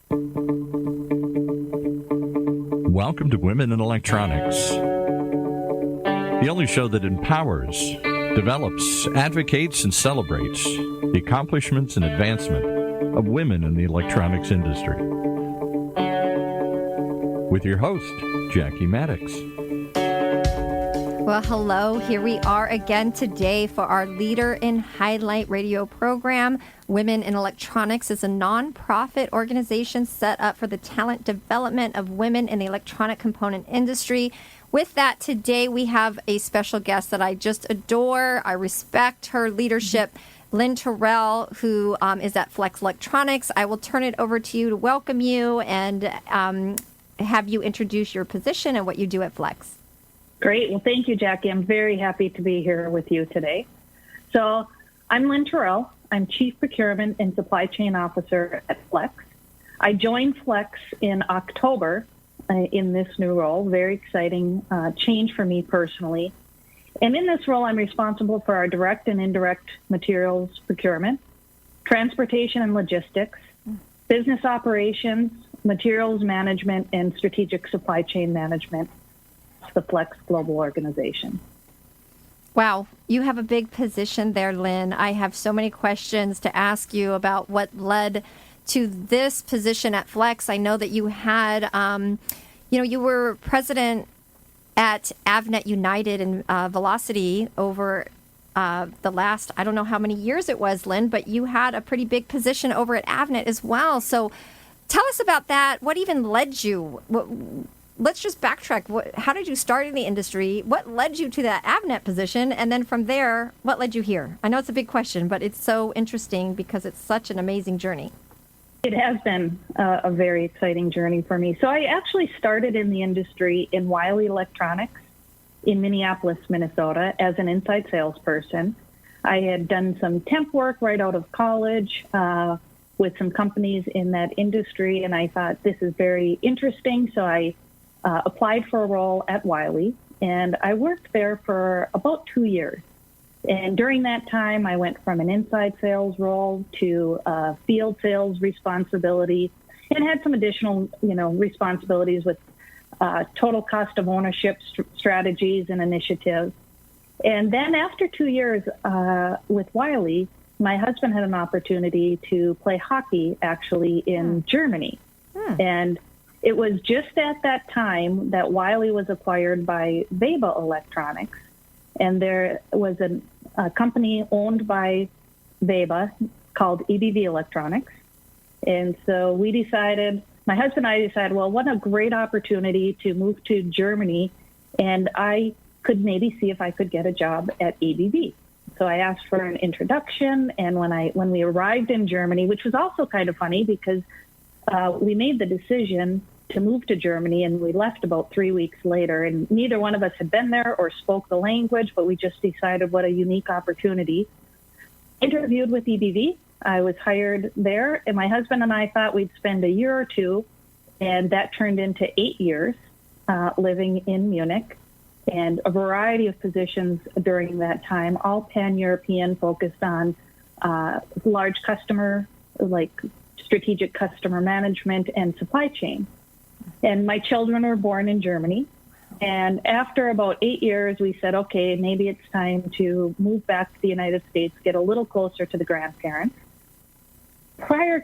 Welcome to Women in Electronics, the only show that empowers, develops, advocates, and celebrates the accomplishments and advancement of women in the electronics industry. With your host, Jackie Maddox. Well, hello. Here we are again today for our Leader in Highlight radio program. Women in Electronics is a nonprofit organization set up for the talent development of women in the electronic component industry. With that, today we have a special guest that I just adore. I respect her leadership, Lynn Torrel, who is at Flex Electronics. I will turn it over to you to welcome you and have you introduce your position and what you do at Flex. Great. Well, thank you, Jackie. I'm very happy to be here with you today. So I'm Lynn Torrel. I'm Chief Procurement and Supply Chain Officer at Flex. I joined Flex in October in this new role. Very exciting change for me personally. And in this role, I'm responsible for our direct and indirect materials procurement, transportation and logistics, business operations, materials management, and strategic supply chain management. The Flex Global Organization. Wow, you have a big position there, Lynn. I have so many questions to ask you about what led to this position at Flex. I know that you had, you were president at Avnet United and Velocity over the last, I don't know how many years it was, Lynn, but you had a pretty big position over at Avnet as well. So tell us about that. What even led you? Let's just backtrack. How did you start in the industry? What led you to that Avnet position? And then from there, what led you here? I know it's a big question, but it's so interesting because it's such an amazing journey. It has been a very exciting journey for me. So I actually started in the industry in Wiley Electronics in Minneapolis, Minnesota, as an inside salesperson. I had done some temp work right out of college with some companies in that industry, and I thought this is very interesting. So I applied for a role at Wiley, and I worked there for about 2 years. And during that time, I went from an inside sales role to field sales responsibility, and had some additional, responsibilities with total cost of ownership strategies and initiatives. And then after 2 years with Wiley, my husband had an opportunity to play hockey actually in Germany. And it was just at that time that Wiley was acquired by Weber Electronics, and there was a company owned by Weber called EBV Electronics. And so my husband and I decided, well, what a great opportunity to move to Germany, and I could maybe see if I could get a job at EBV. So I asked for an introduction, and when we arrived in Germany, which was also kind of funny because we made the decision to move to Germany, and we left about 3 weeks later, and neither one of us had been there or spoke the language, but we just decided what a unique opportunity. Interviewed with EBV. I was hired there, and my husband and I thought we'd spend a year or two, and that turned into 8 years living in Munich, and a variety of positions during that time, all pan-European, focused on large customer, like strategic customer management and supply chain. And my children were born in Germany. And after about 8 years, we said, okay, maybe it's time to move back to the United States, get a little closer to the grandparents.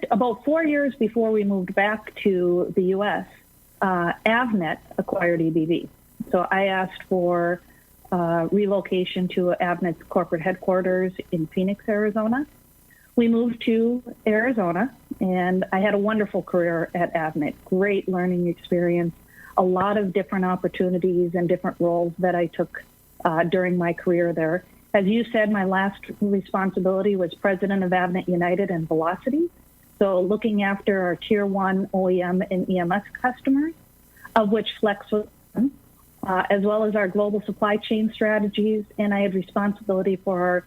About 4 years before we moved back to the U.S., Avnet acquired EBV. So I asked for relocation to Avnet's corporate headquarters in Phoenix, Arizona. We moved to Arizona, and I had a wonderful career at Avnet, great learning experience, a lot of different opportunities and different roles that I took during my career there. As you said, my last responsibility was president of Avnet United and Velocity, so looking after our Tier 1 OEM and EMS customers, of which Flex was one, as well as our global supply chain strategies, and I had responsibility for our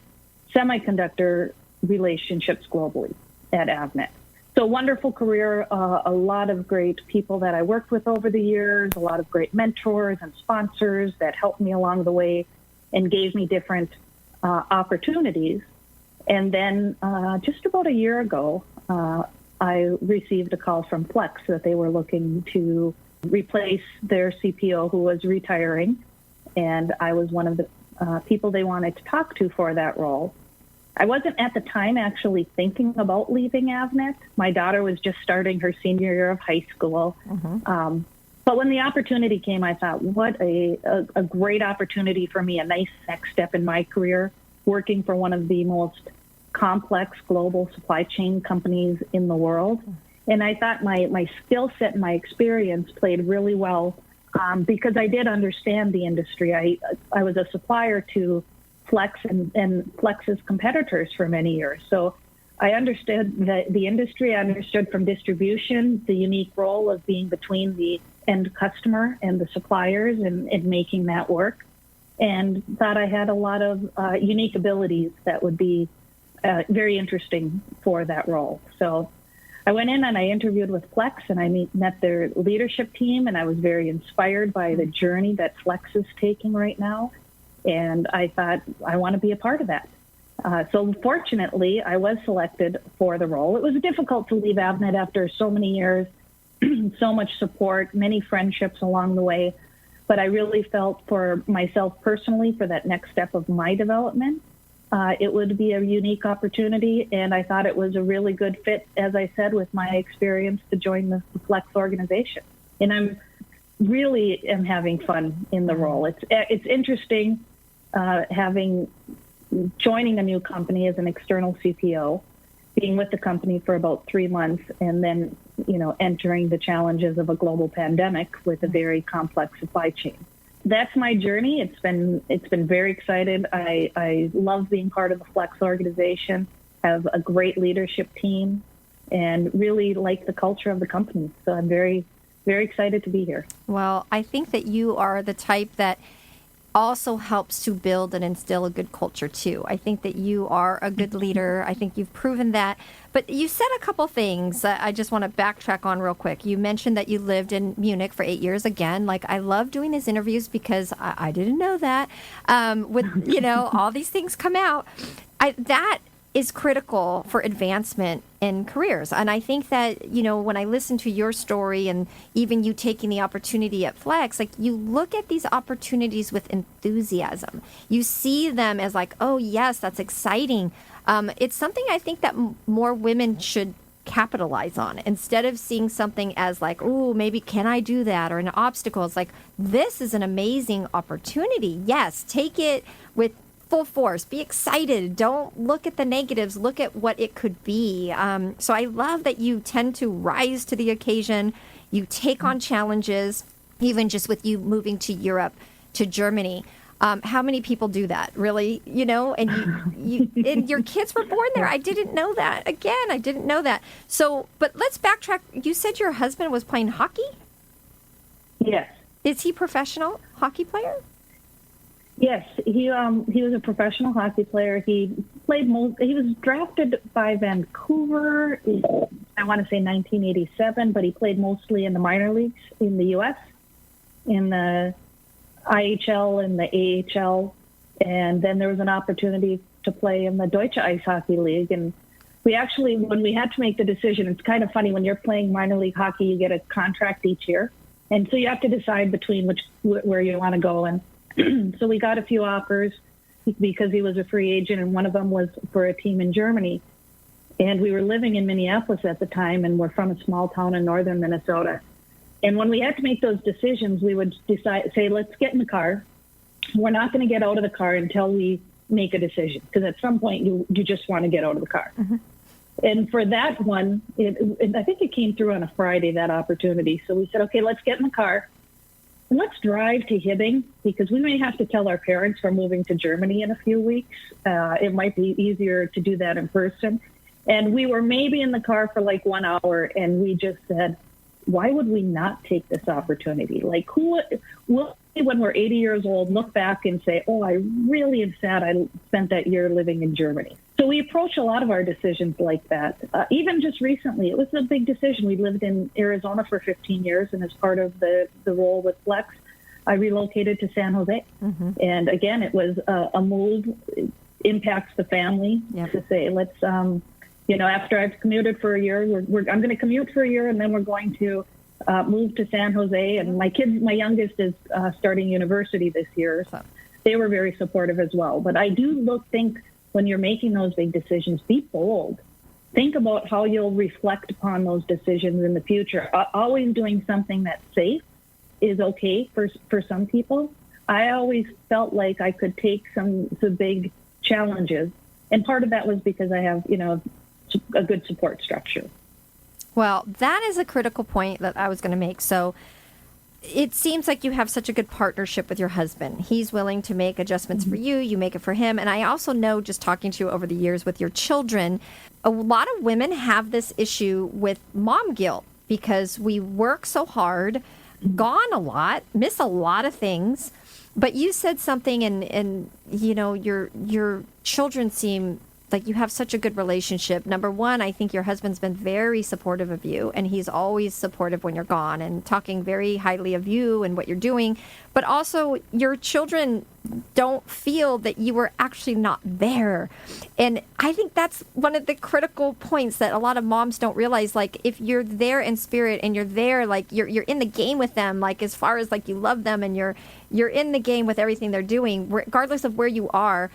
semiconductor relationships globally at Avnet. So wonderful career, a lot of great people that I worked with over the years, a lot of great mentors and sponsors that helped me along the way and gave me different opportunities. And then just about a year ago, I received a call from Flex that they were looking to replace their CPO who was retiring, and I was one of the people they wanted to talk to for that role. I wasn't at the time actually thinking about leaving Avnet. My daughter was just starting her senior year of high school. But when the opportunity came, I thought, what a great opportunity for me, a nice next step in my career, working for one of the most complex global supply chain companies in the world. And I thought my skill set and my experience played really well because I did understand the industry. I was a supplier to Flex and Flex's competitors for many years. So I understood the industry. I understood from distribution the unique role of being between the end customer and the suppliers and making that work, and thought I had a lot of unique abilities that would be very interesting for that role. So I went in and I interviewed with Flex, and I met their leadership team, and I was very inspired by the journey that Flex is taking right now. And I thought, I want to be a part of that. So fortunately, I was selected for the role. It was difficult to leave Avnet after so many years, so much support, many friendships along the way. But I really felt for myself personally, for that next step of my development, it would be a unique opportunity. And I thought it was a really good fit, as I said, with my experience to join the Flex organization. And I'm really am having fun in the role. It's interesting joining a new company as an external CPO, being with the company for about 3 months, and then, entering the challenges of a global pandemic with a very complex supply chain. That's my journey. It's been very exciting. I love being part of the Flex organization, have a great leadership team, and really like the culture of the company. So I'm very, very excited to be here. Well, I think that you are the type that also helps to build and instill a good culture too. I think that you are a good leader. I think you've proven that. But you said a couple things I just want to backtrack on real quick. You mentioned that you lived in Munich for 8 years. Again, I love doing these interviews because I didn't know that. With all these things come out. That is critical for advancement in careers. And I think that, when I listen to your story and even you taking the opportunity at Flex, you look at these opportunities with enthusiasm. You see them as oh, yes, that's exciting. It's something I think that more women should capitalize on instead of seeing something as oh, maybe can I do that, or an obstacle. It's this is an amazing opportunity. Yes, take it with full force. Be excited. Don't look at the negatives. Look at what it could be. So I love that you tend to rise to the occasion. You take on challenges, even just with you moving to Europe, to Germany. How many people do that, really? And you and your kids were born there. I didn't know that. Again, I didn't know that. So, but let's backtrack. You said your husband was playing hockey? Yes. Is he a professional hockey player? Yes, he was a professional hockey player. He was drafted by Vancouver, I want to say 1987, but he played mostly in the minor leagues in the U.S., in the IHL and the AHL, and then there was an opportunity to play in the Deutsche Ice Hockey League. And we actually, when we had to make the decision, it's kind of funny, when you're playing minor league hockey, you get a contract each year, and so you have to decide between where you want to go. And so we got a few offers because he was a free agent, and one of them was for a team in Germany. And we were living in Minneapolis at the time, and we're from a small town in northern Minnesota. And when we had to make those decisions, we would say, let's get in the car. We're not going to get out of the car until we make a decision, because at some point you just want to get out of the car. Mm-hmm. And for that one, I think it came through on a Friday, that opportunity. So we said, okay, let's get in the car. And let's drive to Hibbing, because we may have to tell our parents we're moving to Germany in a few weeks. It might be easier to do that in person. And we were maybe in the car for 1 hour, and we just said, why would we not take this opportunity? Who will, when we're 80 years old, look back and say, oh, I really am sad I spent that year living in Germany. So we approach a lot of our decisions like that. Even just recently, it was a big decision. We lived in Arizona for 15 years, and as part of the role with Flex, I relocated to San Jose. Mm-hmm. And again, it was a move. It impacts the family to say, let's After I've commuted for a year, I'm going to commute for a year, and then we're going to move to San Jose. And my youngest is starting university this year, so they were very supportive as well. But I do think when you're making those big decisions, be bold. Think about how you'll reflect upon those decisions in the future. Always doing something that's safe is okay for some people. I always felt like I could take some big challenges, and part of that was because I have, a good support structure. Well, that is a critical point that I was going to make. So it seems like you have such a good partnership with your husband. He's willing to make adjustments for you. You make it for him. And I also know, just talking to you over the years with your children, a lot of women have this issue with mom guilt because we work so hard, gone a lot, miss a lot of things. But you said something, and your children seem like you have such a good relationship. Number one, I think your husband's been very supportive of you, and he's always supportive when you're gone and talking very highly of you and what you're doing. But also, your children don't feel that you were actually not there. And I think that's one of the critical points that a lot of moms don't realize. Like, if you're there in spirit and you're there, like you're in the game with them, like as far as like you love them and you're in the game with everything they're doing, regardless of where you are,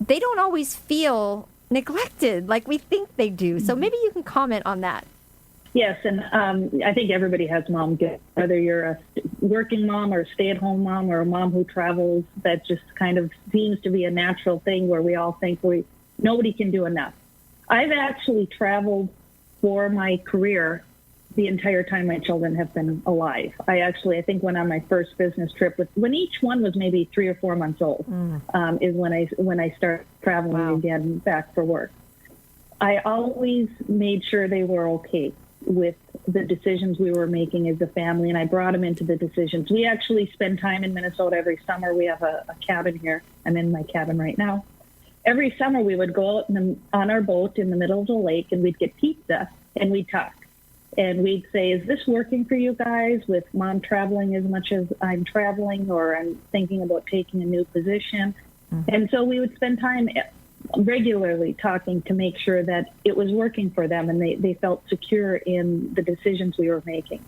they don't always feel neglected like we think they do. So maybe you can comment on that. Yes, and I think everybody has mom guilt, whether you're a working mom or a stay-at-home mom or a mom who travels. That just kind of seems to be a natural thing where we all think nobody can do enough. I've actually traveled for my career the entire time my children have been alive. I think went on my first business trip when each one was maybe 3 or 4 months old, is when I started traveling again back for work. I always made sure they were okay with the decisions we were making as a family, and I brought them into the decisions. We actually spend time in Minnesota every summer. We have a cabin here. I'm in my cabin right now. Every summer we would go out on our boat in the middle of the lake, and we'd get pizza, and we'd talk. And we'd say, is this working for you guys with mom traveling as much as I'm traveling, or I'm thinking about taking a new position? And so we would spend time regularly talking to make sure that it was working for them and they felt secure in the decisions we were making.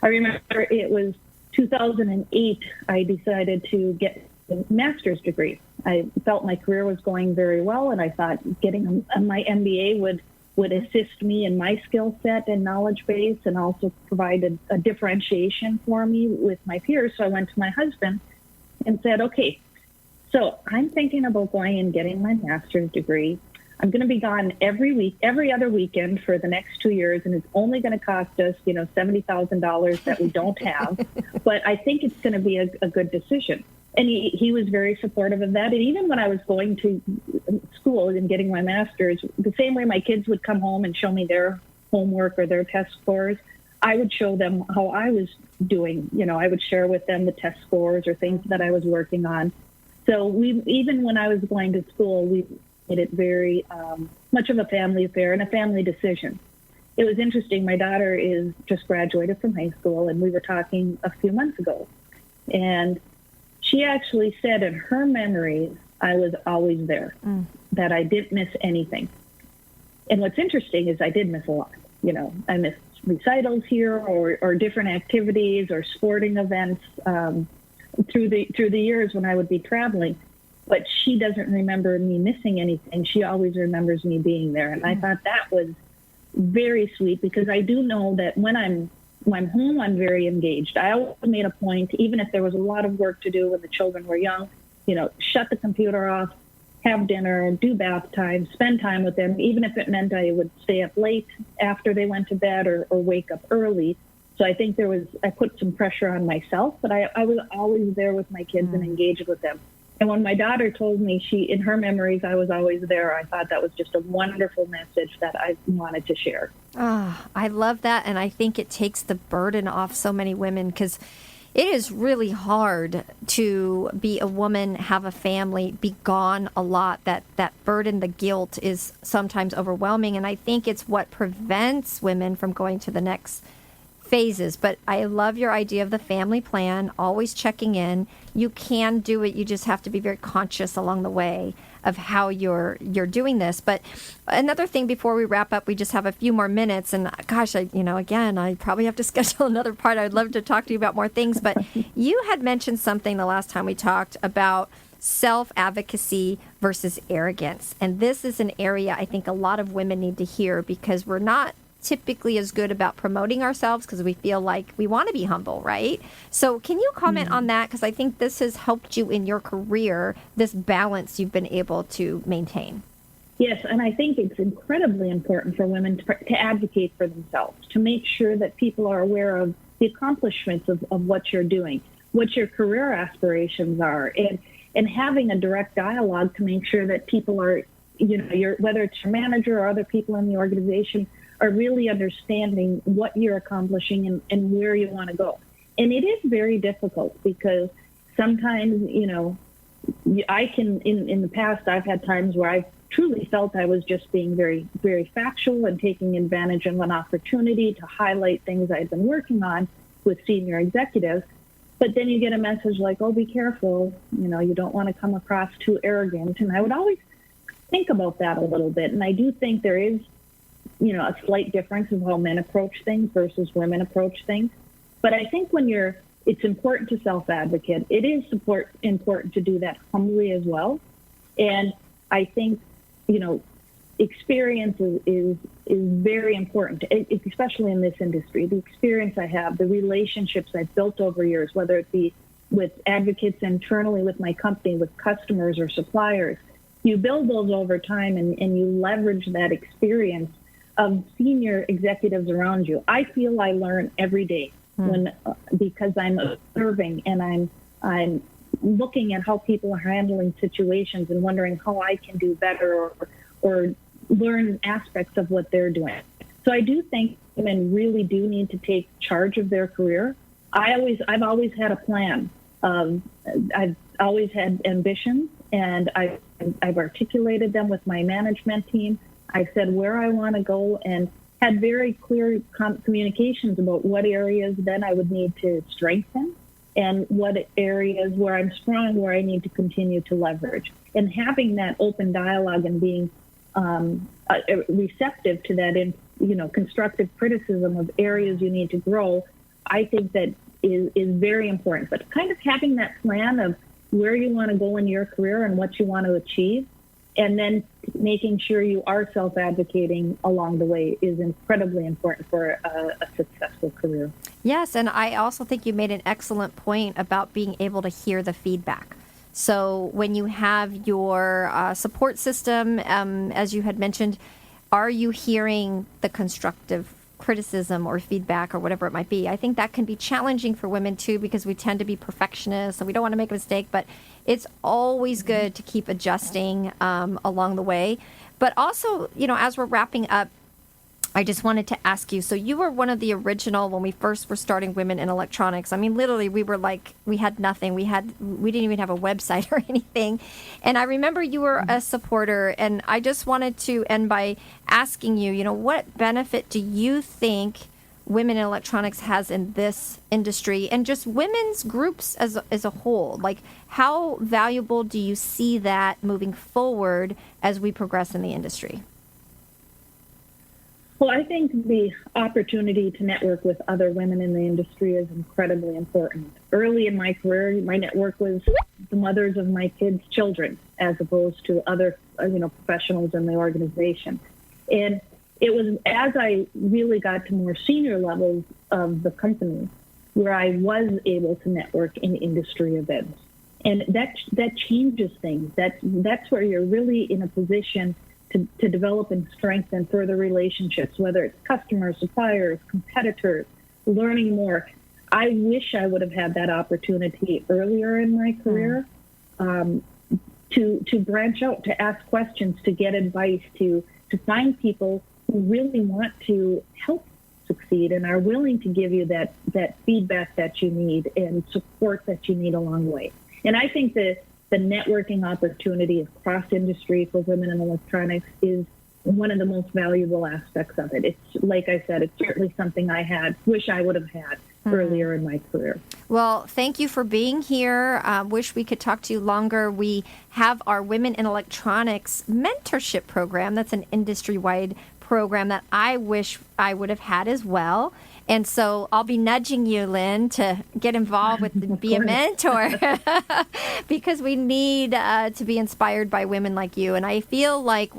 I remember it was 2008, I decided to get a master's degree. I felt my career was going very well, and I thought getting my MBA would assist me in my skill set and knowledge base, and also provide a differentiation for me with my peers. So I went to my husband and said, okay, so I'm thinking about going and getting my master's degree. I'm going to be gone every other weekend for the next 2 years, and it's only going to cost us, $70,000 that we don't have. But I think it's going to be a good decision. And he was very supportive of that. And even when I was going to school and getting my master's, the same way my kids would come home and show me their homework or their test scores, I would show them how I was doing. I would share with them the test scores or things that I was working on. So even when I was going to school, we made it very much of a family affair and a family decision. It was interesting. My daughter is just graduated from high school, and we were talking a few months ago. And she actually said in her memories, I was always there, that I didn't miss anything. And what's interesting is I did miss a lot. I missed recitals here or different activities or sporting events through the years when I would be traveling. But she doesn't remember me missing anything. She always remembers me being there. And I thought that was very sweet, because I do know that when I'm home, I'm very engaged. I always made a point, even if there was a lot of work to do when the children were young, shut the computer off, have dinner, do bath time, spend time with them, even if it meant I would stay up late after they went to bed or wake up early. So I think I put some pressure on myself, but I was always there with my kids and engaged with them. And when my daughter told me in her memories, I was always there, I thought that was just a wonderful message that I wanted to share. Oh, I love that. And I think it takes the burden off so many women, because it is really hard to be a woman, have a family, be gone a lot. That burden, the guilt is sometimes overwhelming. And I think it's what prevents women from going to the next phases, but I love your idea of the family plan, always checking in. You can do it. You just have to be very conscious along the way of how you're doing this. But another thing before we wrap up, we just have a few more minutes, and gosh, again, I probably have to schedule another part. I'd love to talk to you about more things, but you had mentioned something the last time we talked about self-advocacy versus arrogance. And this is an area I think a lot of women need to hear, because we're not typically as good about promoting ourselves because we feel like we want to be humble, right? So can you comment on that? Because I think this has helped you in your career, this balance you've been able to maintain. Yes, and I think it's incredibly important for women to advocate for themselves, to make sure that people are aware of the accomplishments of what you're doing, what your career aspirations are, and having a direct dialogue to make sure that people are, whether it's your manager or other people in the organization, are really understanding what you're accomplishing and where you want to go. And it is very difficult because sometimes, I can, in the past, I've had times where I truly felt I was just being very, very factual and taking advantage of an opportunity to highlight things I'd been working on with senior executives. But then you get a message like, oh, be careful, you don't want to come across too arrogant. And I would always think about that a little bit. And I do think there is, a slight difference in how men approach things versus women approach things. But I think it's important to self-advocate. It is important to do that humbly as well. And I think, experience is very important, especially in this industry. The experience I have, the relationships I've built over years, whether it be with advocates internally with my company, with customers or suppliers, you build those over time and you leverage that experience of senior executives around you. I feel I learn every day because I'm observing and I'm looking at how people are handling situations and wondering how I can do better or learn aspects of what they're doing. So I do think women really do need to take charge of their career. I've always had a plan. I've always had ambitions, and I've articulated them with my management team. I said where I want to go and had very clear communications about what areas then I would need to strengthen and what areas where I'm strong, where I need to continue to leverage. And having that open dialogue and being receptive to that, constructive criticism of areas you need to grow, I think that is very important. But kind of having that plan of where you want to go in your career and what you want to achieve, and then making sure you are self-advocating along the way is incredibly important for a successful career. Yes, and I also think you made an excellent point about being able to hear the feedback. So when you have your support system, as you had mentioned, are you hearing the constructive criticism or feedback or whatever it might be? I think that can be challenging for women too, because we tend to be perfectionists and we don't want to make a mistake, but it's always good to keep adjusting along the way. But also, as we're wrapping up, I just wanted to ask you, so you were one of the original when we first were starting Women in Electronics. I mean, literally, we were like, we had nothing. We didn't even have a website or anything. And I remember you were a supporter, and I just wanted to end by asking you, what benefit do you think Women in Electronics has in this industry and just women's groups as a whole? Like, how valuable do you see that moving forward as we progress in the industry? Well, I think the opportunity to network with other women in the industry is incredibly important. Early in my career, my network was the mothers of my kids' children, as opposed to other, professionals in the organization. And it was as I really got to more senior levels of the company where I was able to network in industry events. And that changes things. That's where you're really in a position to develop and strengthen further relationships, whether it's customers, suppliers, competitors, learning more. I wish I would have had that opportunity earlier in my career to branch out, to ask questions, to get advice, to find people who really want to help succeed and are willing to give you that feedback that you need and support that you need along the way. And I think that the networking opportunity across industry for women in electronics is one of the most valuable aspects of it. It's, like I said, it's certainly something wish I would have had earlier in my career. Well, thank you for being here. Wish we could talk to you longer. We have our Women in Electronics mentorship program. That's an industry-wide program that I wish I would have had as well. And so I'll be nudging you, Lynn, to get involved with be a mentor because we need to be inspired by women like you. And I feel like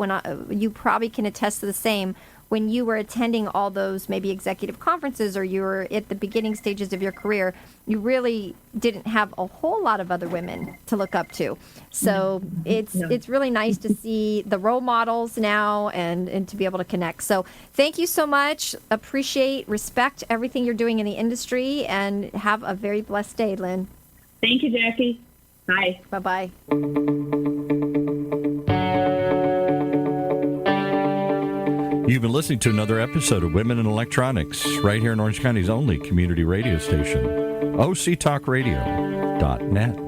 you probably can attest to the same. When you were attending all those maybe executive conferences or you were at the beginning stages of your career, you really didn't have a whole lot of other women to look up to. So it's really nice to see the role models now and to be able to connect. So thank you so much. Appreciate, respect everything you're doing in the industry, and have a very blessed day, Lynn. Thank you, Jackie. Bye. Bye-bye. You've been listening to another episode of Women in Electronics, right here in Orange County's only community radio station, octalkradio.net.